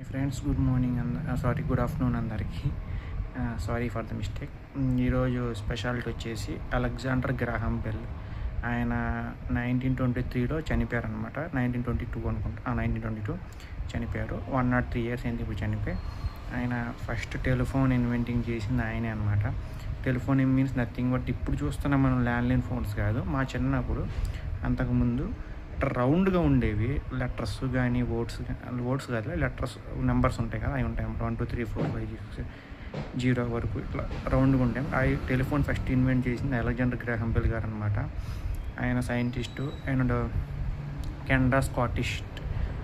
Friends good morning good afternoon అందరికీ. Sorry for the mistake. ఈరోజు speciality వచ్చేసి Alexander Graham Bell. ఆయన 1923లో చనిపోయారు అనమాట. 1922 అనుకుంటా, 1922 చనిపోయారు. 103 ఇయర్స్ అయింది ఇప్పుడు చనిపోయి. ఆయన ఫస్ట్ టెలిఫోన్ ఇన్వెంటింగ్ చేసింది ఆయనే అనమాట. టెలిఫోన్ మీన్స్ నథింగ్ బట్ ఇప్పుడు చూస్తున్న మనం ల్యాండ్లైన్ ఫోన్స్ కాదు. మా చిన్నప్పుడు అంతకుముందు రౌండ్గా ఉండేవి లెటర్స్ కానీ ఓట్స్ కాదు, లెటర్స్ నెంబర్స్ ఉంటాయి కదా, అవి ఉంటాయి 1 2 3 4 5 6 0 వరకు ఇట్లా రౌండ్గా ఉంటాయి. అవి టెలిఫోన్ ఫస్ట్ ఇన్వెంట్ చేసింది అలెగ్జాండర్ గ్రాహం బెల్ గారు అనమాట. ఆయన సైంటిస్టు అండ్ కెనడా స్కాటిస్ట్.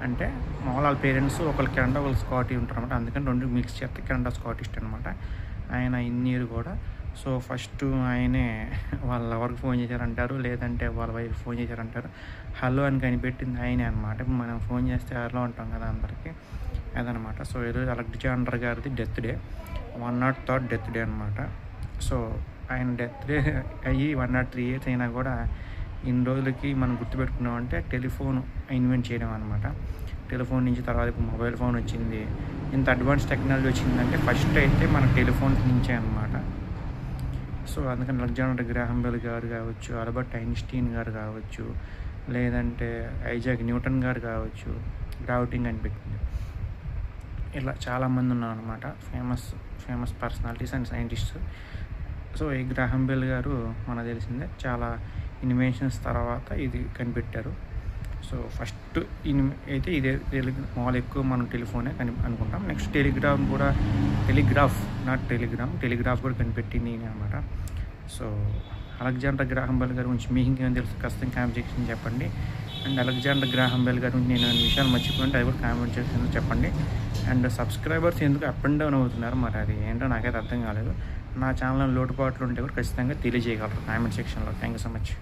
అంటే మామూలు వాళ్ళ పేరెంట్స్ ఒకళ్ళు కెనడా ఒకళ్ళు స్కాటీ ఉంటారు అనమాట. అందుకని రెండు మిక్స్ చేస్తే కెనడా స్కాటిస్ట్ అనమాట. ఆయన ఇయర్ కూడా. సో ఫస్ట్ ఆయనే వాళ్ళ ఎవరికి ఫోన్ చేశారంటారు, లేదంటే వాళ్ళ వైఫ్ ఫోన్ చేశారంటారు. హలో అని కనిపెట్టింది ఆయనే అనమాట. మనం ఫోన్ చేస్తే హలో అంటాం కదా అందరికీ, అదనమాట. సో ఈరోజు అలెగ్జాండర్ గారిది death day, 103rd death day అనమాట. సో ఆయన డెత్ డే అయ్యి 103 ఇయర్స్ అయినా కూడా ఇన్ని రోజులకి మనం గుర్తుపెట్టుకున్నామంటే టెలిఫోన్ ఇన్వెంట్ చేయడం అనమాట. టెలిఫోన్ నుంచి తర్వాత ఇప్పుడు మొబైల్ ఫోన్ వచ్చింది. ఇంత అడ్వాన్స్ టెక్నాలజీ వచ్చిందంటే ఫస్ట్ అయితే మన టెలిఫోన్ నుంచే అనమాట. సో అందుకని అలెగ్జాండర్ గ్రాహం బెల్ గారు కావచ్చు, ఆల్బర్ట్ ఐన్స్టీన్ గారు కావచ్చు, లేదంటే ఐజాక్ న్యూటన్ గారు కావచ్చు, గ్రావిటీ కనిపెట్టింది. ఇలా చాలామంది ఉన్నారు అనమాట, famous personalities and scientists. So ఈ గ్రాహం బెల్ గారు మనకు తెలిసిందే చాలా ఇన్వెన్షన్స్ తర్వాత ఇది కనిపెట్టారు. సో ఫస్ట్ అయితే ఇదే మామూలు ఎక్కువ మనం టెలిఫోనే అనుకుంటాం. నెక్స్ట్ టెలిగ్రాఫ్ కూడా కనిపెట్టింది అనమాట. సో అలెగ్జాండర్ గ్రాహం బెల్ గారి గురించి మీకు ఇంకేమైనా తెలుసు ఖచ్చితంగా కామెంట్ సెక్షన్ చెప్పండి. అండ్ అలెగ్జాండర్ గ్రాహం బెల్ గారి గురించి నేను విషయాలు మర్చిపోయింటే అది కూడా కామెంట్ సెక్షన్లో చెప్పండి. అండ్ సబ్స్క్రైబర్స్ ఎందుకు అప్ అండ్ డౌన్ అవుతున్నారు, మరి అది ఏంటో నాకైతే అర్థం కాలేదు. నా ఛానల్లో లోటుపాట్లు ఉంటే కూడా ఖచ్చితంగా తెలియజేయగలరు కామెంట్ సెక్షన్లో. Thank you so much.